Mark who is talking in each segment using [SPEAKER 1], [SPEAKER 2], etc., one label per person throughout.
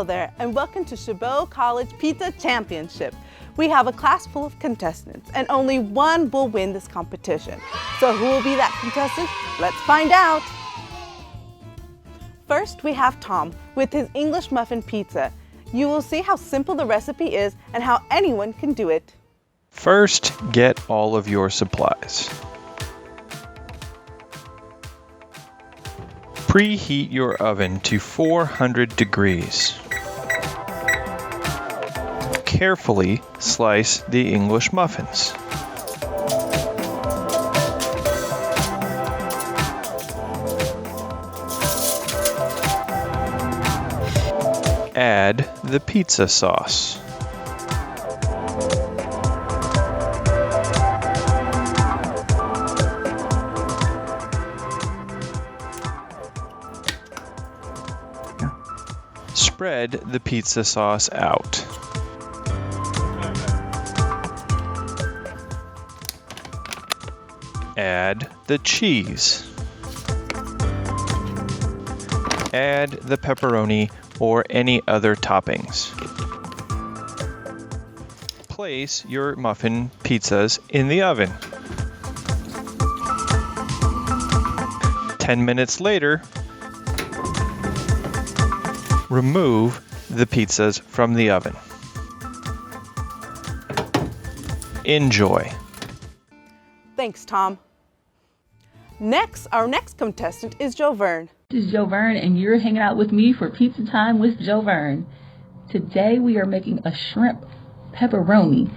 [SPEAKER 1] Hello there, and welcome to Chabot College Pizza Championship. We have a class full of contestants, and only one will win this competition. So who will be that contestant? Let's find out. First, we have Tom with his English muffin pizza. You will see how simple the recipe is and how anyone can do it.
[SPEAKER 2] First, get all of your supplies. Preheat your oven to 400 degrees. Carefully slice the English muffins. Add the pizza sauce. Spread the pizza sauce out. Add the cheese. Add the pepperoni or any other toppings. Place your muffin pizzas in the oven. 10 minutes later, remove the pizzas from the oven. Enjoy.
[SPEAKER 1] Thanks, Tom. Our next contestant is Jo Vern.
[SPEAKER 3] This is Jo Vern, and you're hanging out with me for Pizza Time with Jo Vern. Today we are making a shrimp pepperoni,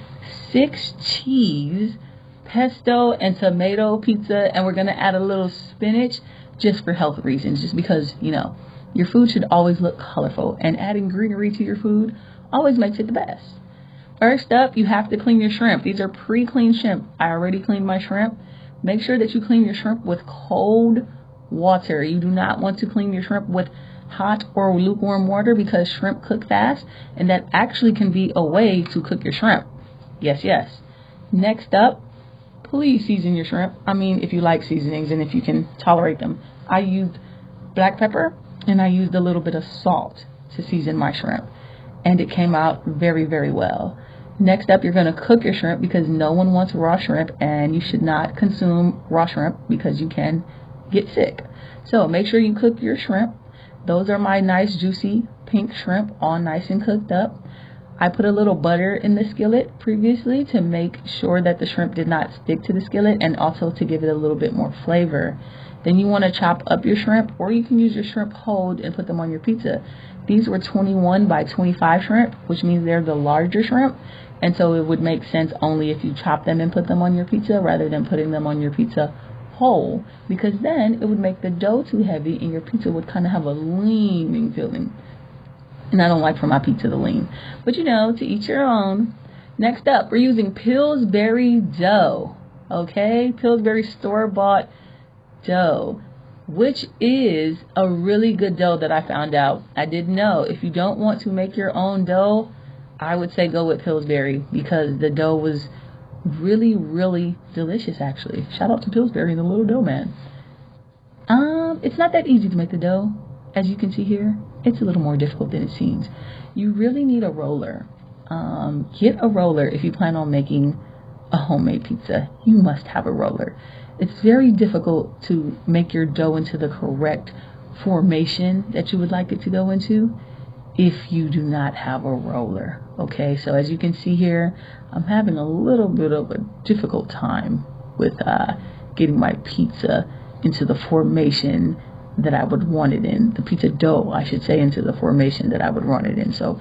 [SPEAKER 3] 6 cheese, pesto, and tomato pizza, and we're going to add a little spinach just for health reasons, just because, your food should always look colorful, and adding greenery to your food always makes it the best. First up, you have to clean your shrimp. These are pre-cleaned shrimp. I already cleaned my shrimp. Make sure that you clean your shrimp with cold water. You do not want to clean your shrimp with hot or lukewarm water because shrimp cook fast, and that actually can be a way to cook your shrimp. Yes. Next up, please season your shrimp. If you like seasonings and if you can tolerate them. I used black pepper and I used a little bit of salt to season my shrimp, and it came out very, very well. Next up, you're going to cook your shrimp because no one wants raw shrimp, and you should not consume raw shrimp because you can get sick. So make sure you cook your shrimp. Those are my nice juicy pink shrimp, all nice and cooked up. I put a little butter in the skillet previously to make sure that the shrimp did not stick to the skillet, and also to give it a little bit more flavor. Then you want to chop up your shrimp, or you can use your shrimp whole and put them on your pizza. These were 21 by 25 shrimp, which means they're the larger shrimp. And so it would make sense only if you chop them and put them on your pizza rather than putting them on your pizza whole, because then it would make the dough too heavy and your pizza would kind of have a leaning feeling. And I don't like for my pizza to lean. But to each your own. Next up, we're using Pillsbury dough. Okay? Pillsbury store-bought dough, which is a really good dough that I found out. I didn't know. If you don't want to make your own dough, I would say go with Pillsbury, because the dough was really, really delicious, actually. Shout out to Pillsbury and the little dough man. It's not that easy to make the dough. As you can see here, it's a little more difficult than it seems. You really need a roller. Get a roller if you plan on making a homemade pizza. You must have a roller. It's very difficult to make your dough into the correct formation that you would like it to go into if you do not have a roller. Okay, so as you can see here, I'm having a little bit of a difficult time with getting my pizza into the formation that I would want it in. The pizza dough, I should say, into the formation that I would want it in. So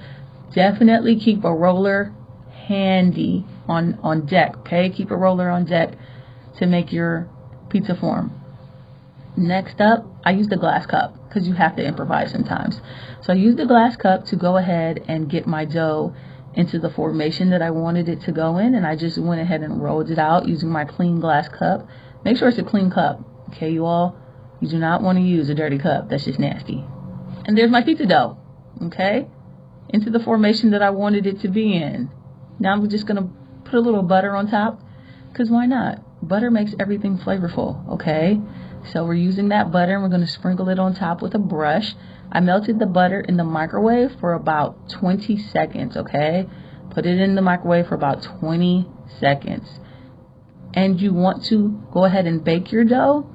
[SPEAKER 3] definitely keep a roller handy on deck, okay? Keep a roller on deck to make your pizza form. Next up, I used a glass cup because you have to improvise sometimes. So I used the glass cup to go ahead and get my dough into the formation that I wanted it to go in, and I just went ahead and rolled it out using my clean glass cup. Make sure it's a clean cup, okay, you all? You do not want to use a dirty cup. That's just nasty. And there's my pizza dough, okay, into the formation that I wanted it to be in. Now I'm just going to put a little butter on top, because why not? Butter makes everything flavorful, okay? So we're using that butter and we're going to sprinkle it on top with a brush. I melted the butter in the microwave for about 20 seconds, okay? Put it in the microwave for about 20 seconds. And you want to go ahead and bake your dough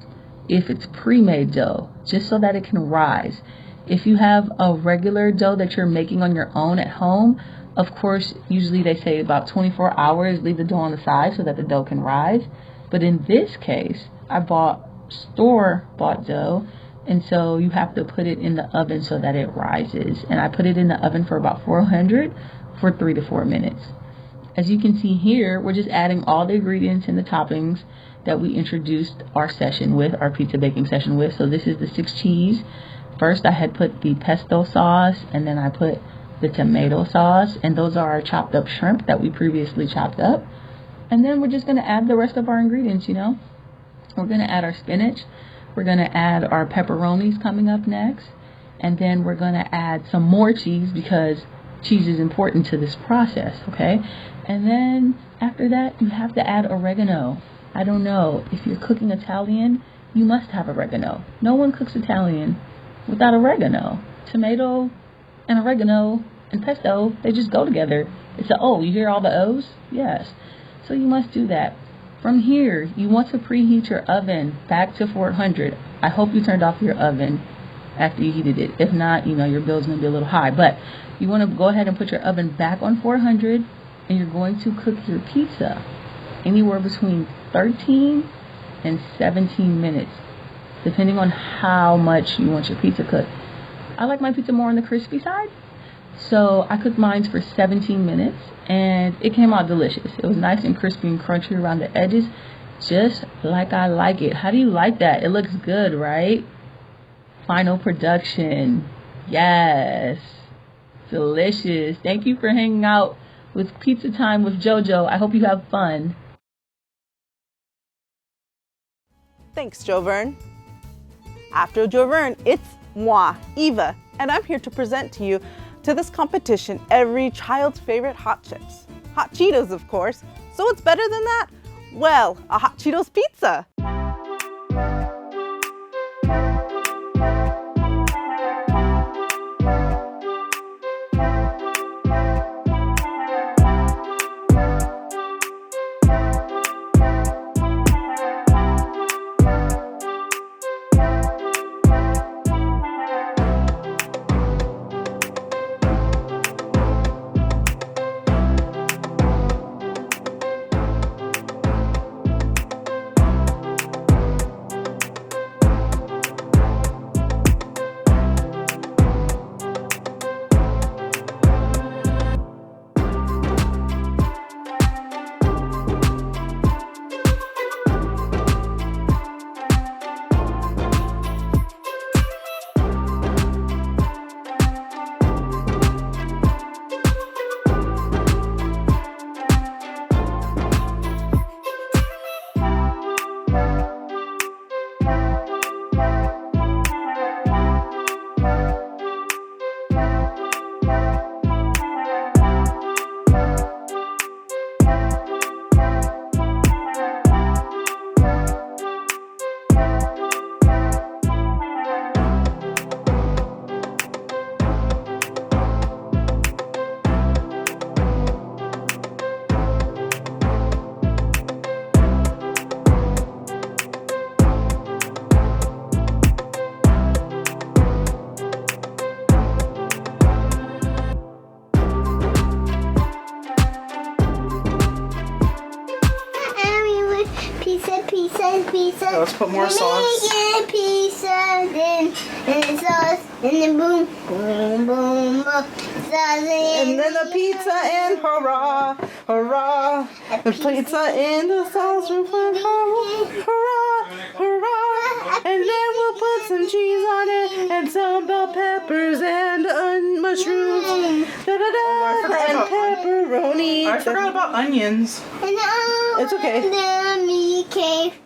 [SPEAKER 3] if it's pre-made dough, just so that it can rise. If you have a regular dough that you're making on your own at home, of course, usually they say about 24 hours, leave the dough on the side so that the dough can rise. But in this case, I bought store-bought dough, and so you have to put it in the oven so that it rises. And I put it in the oven for about 400 for 3 to 4 minutes. As you can see here, we're just adding all the ingredients and the toppings that we introduced our session with, our pizza baking session with. So this is the 6 cheese. First, I had put the pesto sauce, and then I put the tomato sauce, and those are our chopped up shrimp that we previously chopped up. And then we're just going to add the rest of our ingredients, you know. We're going to add our spinach. We're going to add our pepperonis coming up next. And then we're going to add some more cheese because cheese is important to this process, okay? And then after that, you have to add oregano. I don't know, if you're cooking Italian, you must have oregano. No one cooks Italian without oregano. Tomato and oregano and pesto, they just go together. It's a O. You hear all the O's? Yes. So you must do that. From here, you want to preheat your oven back to 400. I hope you turned off your oven after you heated it. If not, you know, your bill's going to be a little high. But you want to go ahead and put your oven back on 400, and you're going to cook your pizza anywhere between 13 and 17 minutes, depending on how much you want your pizza cooked. I like my pizza more on the crispy side, so I cooked mine for 17 minutes, and it came out delicious. It was nice and crispy and crunchy around the edges, just like I like it. How do you like that? It looks good, right? Final production. Yes. Delicious. Thank you for hanging out with Pizza Time with JoJo. I hope you have fun.
[SPEAKER 1] Thanks, Jovern. After Jovern, it's moi, Eva, and I'm here to present to you to this competition every child's favorite hot chips. Hot Cheetos, of course. So what's better than that? Well, a Hot Cheetos pizza.
[SPEAKER 4] Pizza. Let's put more sauce. Pizza, then and sauce, and then boom, boom, boom, boom.
[SPEAKER 1] And then the pizza and hurrah, hurrah. The pizza and the sauce will put hurrah, hurrah. And then we'll put some cheese on it and some bell peppers and mushrooms. Da da da. And pepperoni.
[SPEAKER 4] I forgot about onions.
[SPEAKER 1] It's okay.
[SPEAKER 4] The meat cake.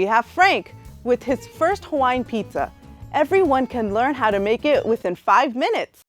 [SPEAKER 1] have Frank with his first Hawaiian pizza. Everyone can learn how to make it within 5 minutes.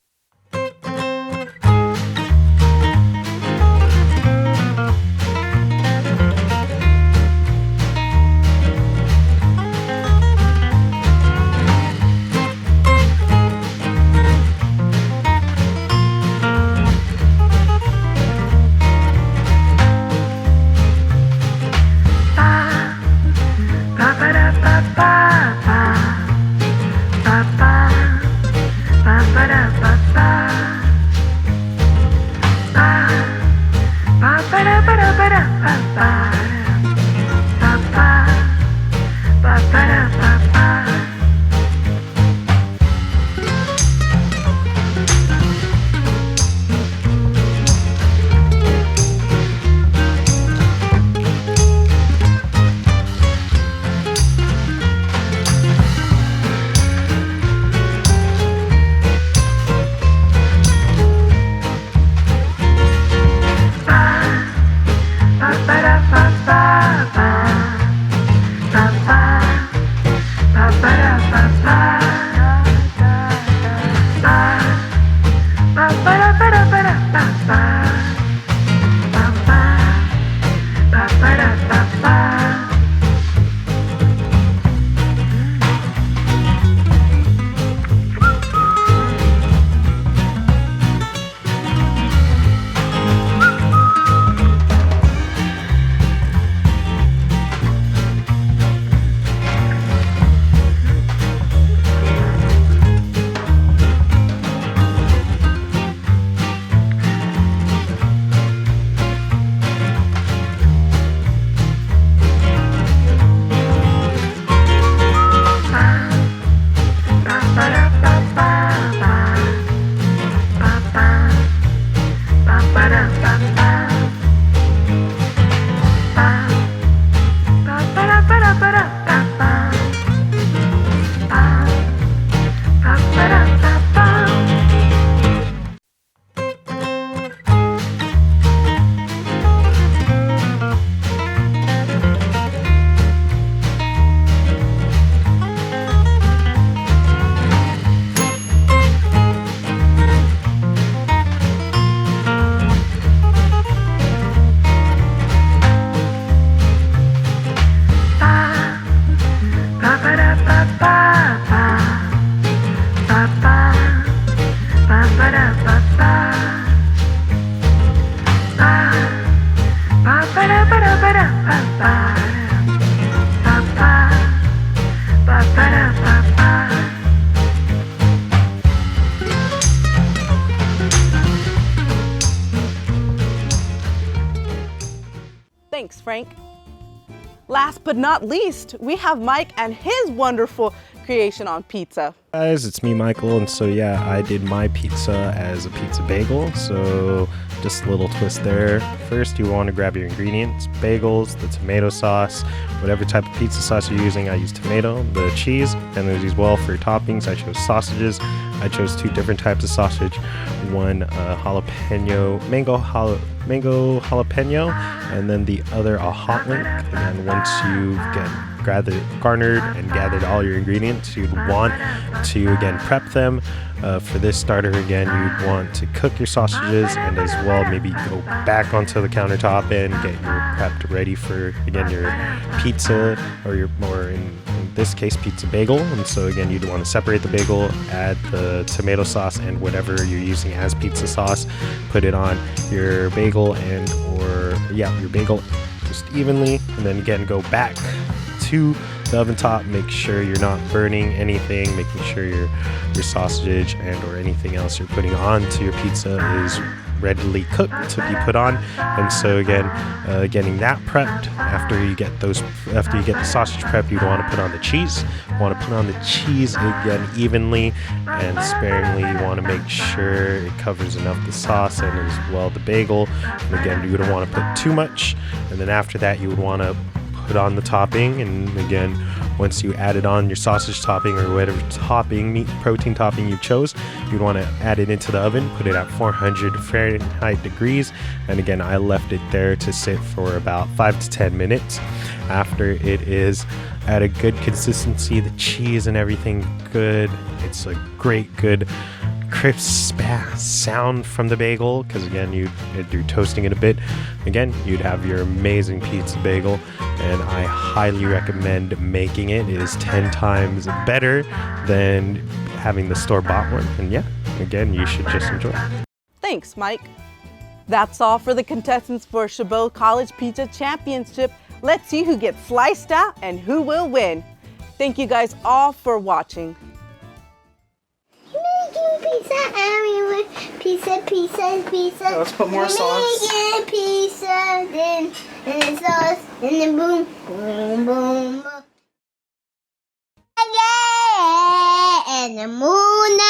[SPEAKER 1] Thanks, Frank. Last but not least, we have Mike and his wonderful creation on pizza.
[SPEAKER 5] Guys, it's me, Michael, and so yeah, I did my pizza as a pizza bagel. So just a little twist there. First, you want to grab your ingredients: bagels, the tomato sauce, whatever type of pizza sauce you're using. I use tomato, the cheese, and as well for toppings, I chose sausages. I chose 2 different types of sausage, one mango jalapeno, and then the other a hot link. And then once you get garnered and gathered all your ingredients, you'd want to again prep them. For this starter, again, you'd want to cook your sausages and as well maybe go back onto the countertop and get your prepped ready for again your pizza or in this case pizza bagel. And so again, you'd want to separate the bagel, add the tomato sauce and whatever you're using as pizza sauce, put it on your bagel your bagel just evenly, and then again go back to the oven top. Make sure you're not burning anything, making sure your sausage and or anything else you're putting onto your pizza is readily cooked to be put on. And so again, getting that prepped, after you get the sausage prepped, you'd want to put on the cheese. Want to put on the cheese again evenly and sparingly. You want to make sure it covers enough the sauce and as well the bagel. And again, you don't want to put too much. And then after that, you would want to put on the topping, and again, once you added on your sausage topping or whatever topping, meat protein topping you chose, you'd want to add it into the oven, put it at 400 Fahrenheit degrees, and again, I left it there to sit for about 5 to 10 minutes. After it is at a good consistency, the cheese and everything good, it's a great, good crisp sound from the bagel, because again, you're toasting it a bit. Again, you'd have your amazing pizza bagel, and I highly recommend making it. It is 10 times better than having the store-bought one. And yeah, again, you should just enjoy it.
[SPEAKER 1] Thanks, Mike. That's all for the contestants for Chabot College Pizza Championship. Let's see who gets sliced out and who will win. Thank you guys all for watching.
[SPEAKER 4] Making pizza everywhere. Pizza.
[SPEAKER 1] Let's put more sauce.
[SPEAKER 4] Making pizza, then and the sauce, and then boom. And the moon.